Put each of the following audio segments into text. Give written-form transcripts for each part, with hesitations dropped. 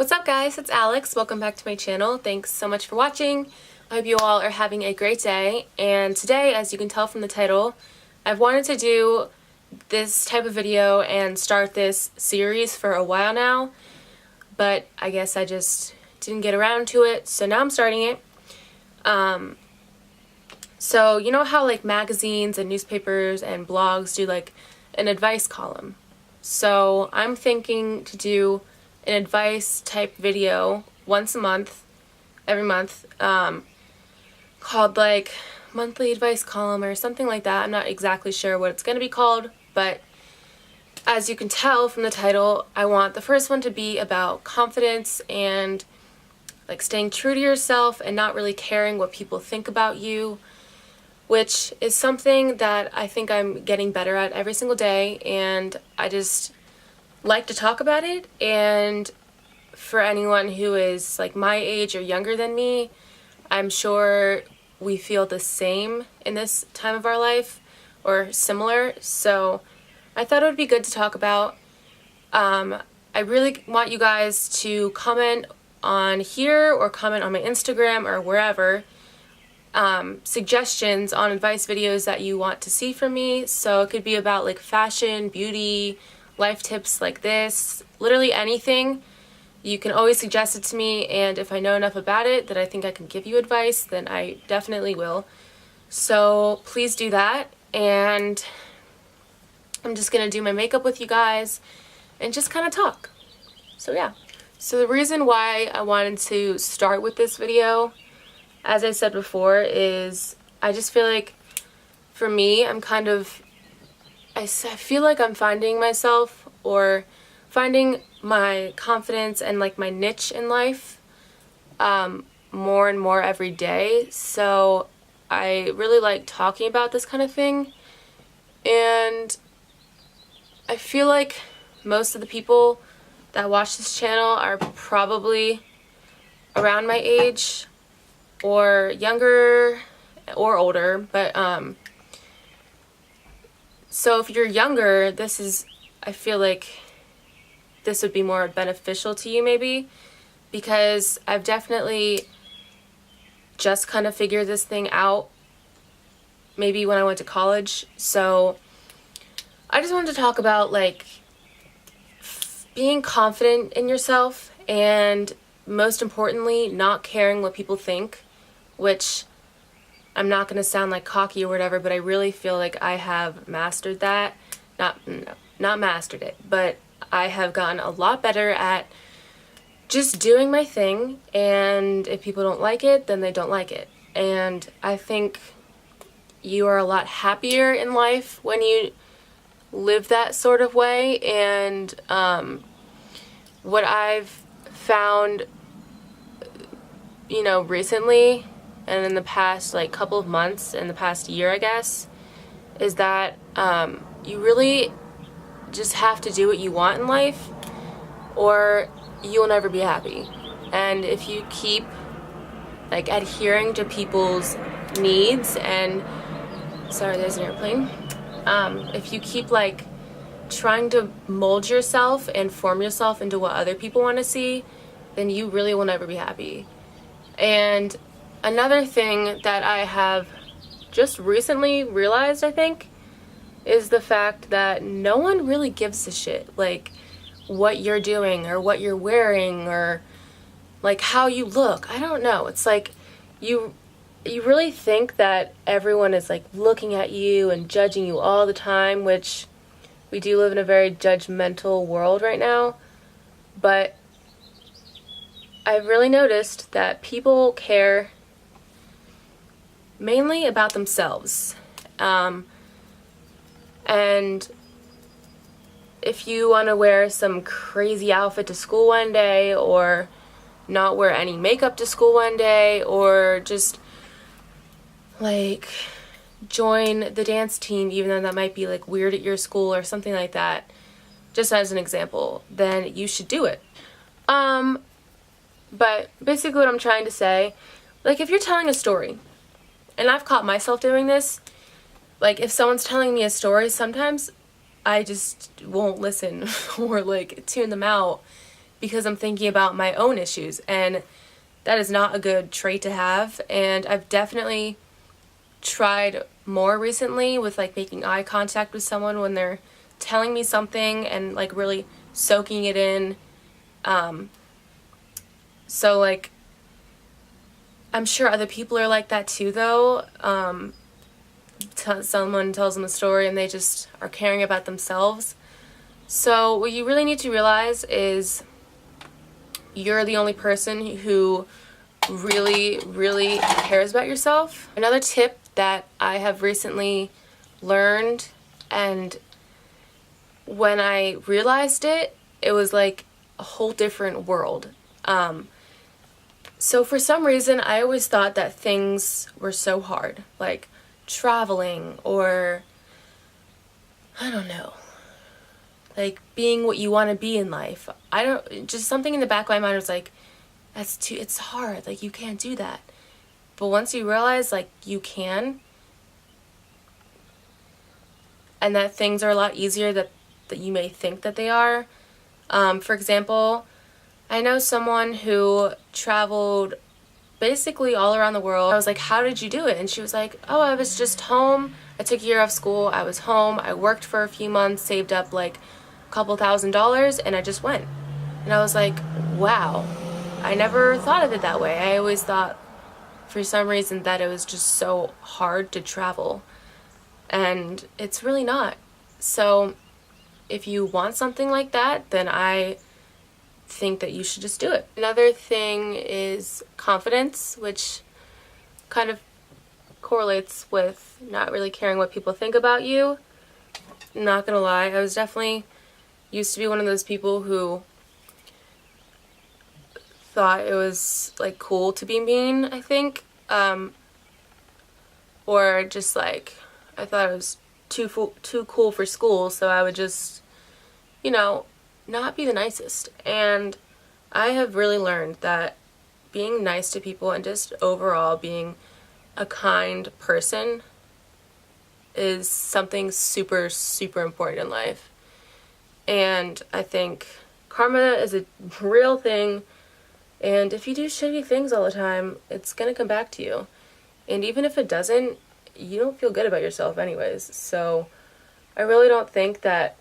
What's up guys, it's Alex. Welcome back to my channel. Thanks so much for watching. I hope you all are having a great day, and today, as you can tell from the title, I've wanted to do this type of video and start this series for a while now, but I guess I just didn't get around to it, so now I'm starting it. So you know how like magazines and newspapers and blogs do like an advice column? So I'm thinking to do an advice type video once a month, every month, called like monthly advice column or something like that. I'm not exactly sure what it's going to be called, but as you can tell from the title, I want the first one to be about confidence and like staying true to yourself and not really caring what people think about you, which is something that I think I'm getting better at every single day, and I just like to talk about it. And for anyone who is like my age or younger than me, I'm sure we feel the same in this time of our life or similar, so I thought it would be good to talk about. I really want you guys to comment on here or comment on my Instagram or wherever suggestions on advice videos that you want to see from me. So it could be about like fashion, beauty, life tips like this, literally anything. You can always suggest it to me, and if I know enough about it that I think I can give you advice, then I definitely will. So please do that, and I'm just gonna do my makeup with you guys and just kind of talk. So yeah. So the reason why I wanted to start with this video, as I said before, is I just feel like for me, I feel like I'm finding myself or finding my confidence and like my niche in life more and more every day. So I really like talking about this kind of thing, and I feel like most of the people that watch this channel are probably around my age or younger or older, but so if you're younger, I feel like this would be more beneficial to you maybe, because I've definitely just kind of figured this thing out maybe when I went to college. So I just wanted to talk about like being confident in yourself, and most importantly, not caring what people think, which I'm not going to sound like cocky or whatever, but I really feel like I have mastered that. Not mastered it, but I have gotten a lot better at just doing my thing, and if people don't like it, then they don't like it. And I think you are a lot happier in life when you live that sort of way. And what I've found, recently and in the past like couple of months, in the past year I guess, is that you really just have to do what you want in life or you'll never be happy. And if you keep like adhering to people's needs and sorry, there's an airplane. If you keep like trying to mold yourself and form yourself into what other people want to see, then you really will never be happy. And another thing that I have just recently realized, I think, is the fact that no one really gives a shit like what you're doing or what you're wearing or like how you look. I don't know. It's like you really think that everyone is like looking at you and judging you all the time, which we do live in a very judgmental world right now. But I've really noticed that people care mainly about themselves. And if you want to wear some crazy outfit to school one day, or not wear any makeup to school one day, or just like join the dance team even though that might be like weird at your school or something like that, just as an example, then you should do it. But basically what I'm trying to say, like if you're telling a story, and I've caught myself doing this, like if someone's telling me a story, sometimes I just won't listen or like tune them out because I'm thinking about my own issues, and that is not a good trait to have. And I've definitely tried more recently with like making eye contact with someone when they're telling me something and like really soaking it in. So like I'm sure other people are like that too though. Someone tells them a story and they just are caring about themselves. So what you really need to realize is you're the only person who really cares about yourself. Another tip that I have recently learned, and when I realized it, it was like a whole different world. So for some reason, I always thought that things were so hard, like traveling or, I don't know, like being what you want to be in life. Just something in the back of my mind was like, it's hard, like you can't do that. But once you realize like you can, and that things are a lot easier that you may think that they are. For example, I know someone who traveled basically all around the world. I was like, how did you do it? And she was like, oh, I was just home. I took a year off school. I was home. I worked for a few months, saved up like a couple $1,000s, and I just went. And I was like, wow, I never thought of it that way. I always thought for some reason that it was just so hard to travel. And it's really not. So if you want something like that, then I think that you should just do it. Another thing is confidence, which kind of correlates with not really caring what people think about you. Not gonna lie, I was definitely used to be one of those people who thought it was like cool to be mean, I think. Or just like I thought it was too cool for school, so I would just, not be the nicest. And I have really learned that being nice to people and just overall being a kind person is something super important in life. And I think karma is a real thing, and if you do shitty things all the time, it's gonna come back to you. And even if it doesn't, you don't feel good about yourself anyways. So I really don't think that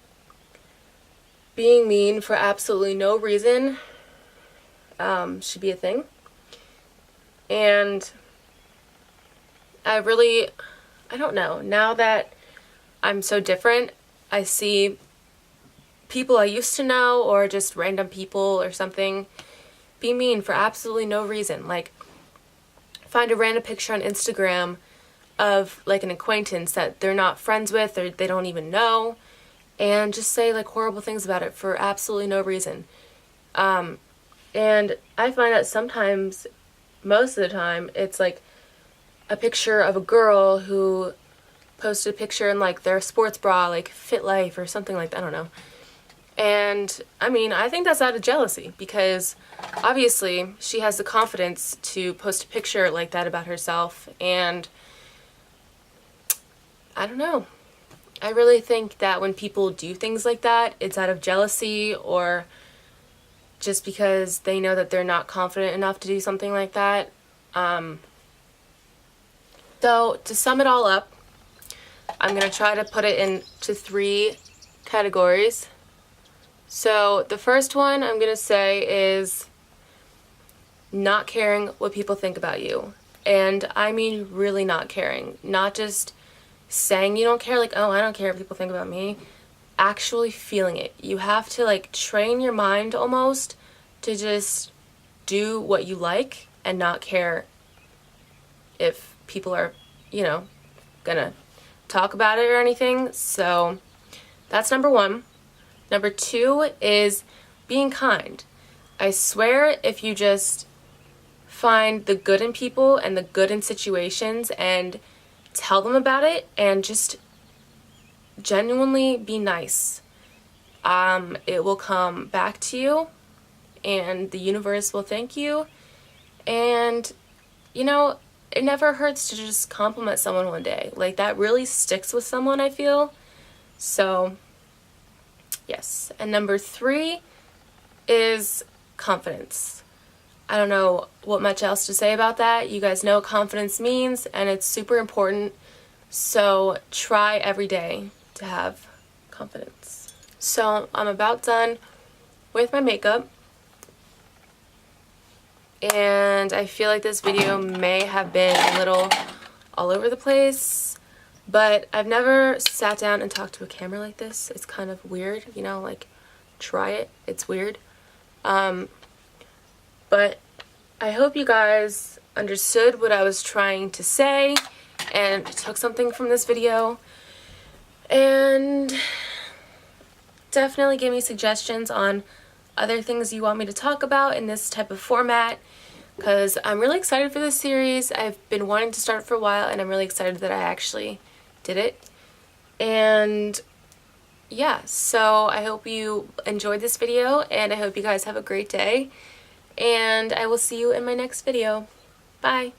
being mean for absolutely no reason should be a thing. And I don't know, now that I'm so different, I see people I used to know or just random people or something be mean for absolutely no reason. Like, find a random picture on Instagram of like an acquaintance that they're not friends with or they don't even know, and just say like horrible things about it for absolutely no reason. And I find that sometimes, most of the time, it's like a picture of a girl who posted a picture in like their sports bra, like Fit Life or something like that, I don't know. And I mean, I think that's out of jealousy, because obviously she has the confidence to post a picture like that about herself, and I don't know. I really think that when people do things like that, it's out of jealousy or just because they know that they're not confident enough to do something like that. So to sum it all up, I'm going to try to put it into 3 categories. So the first one I'm going to say is not caring what people think about you. And I mean really not caring. Not just saying you don't care, like, oh, I don't care what people think about me. Actually feeling it. You have to like train your mind almost to just do what you like and not care if people are, gonna talk about it or anything. So that's number 1. Number 2 is being kind. I swear, if you just find the good in people and the good in situations and tell them about it and just genuinely be nice, it will come back to you and the universe will thank you. And it never hurts to just compliment someone one day. Like, that really sticks with someone, I feel. So yes. And number 3 is confidence. I don't know what much else to say about that. You guys know what confidence means, and it's super important. So try every day to have confidence. So I'm about done with my makeup, and I feel like this video may have been a little all over the place, but I've never sat down and talked to a camera like this. It's kind of weird, you know, like, try it. It's weird. But I hope you guys understood what I was trying to say and took something from this video. And definitely give me suggestions on other things you want me to talk about in this type of format, because I'm really excited for this series. I've been wanting to start for a while, and I'm really excited that I actually did it. And yeah, so I hope you enjoyed this video, and I hope you guys have a great day, and I will see you in my next video. Bye!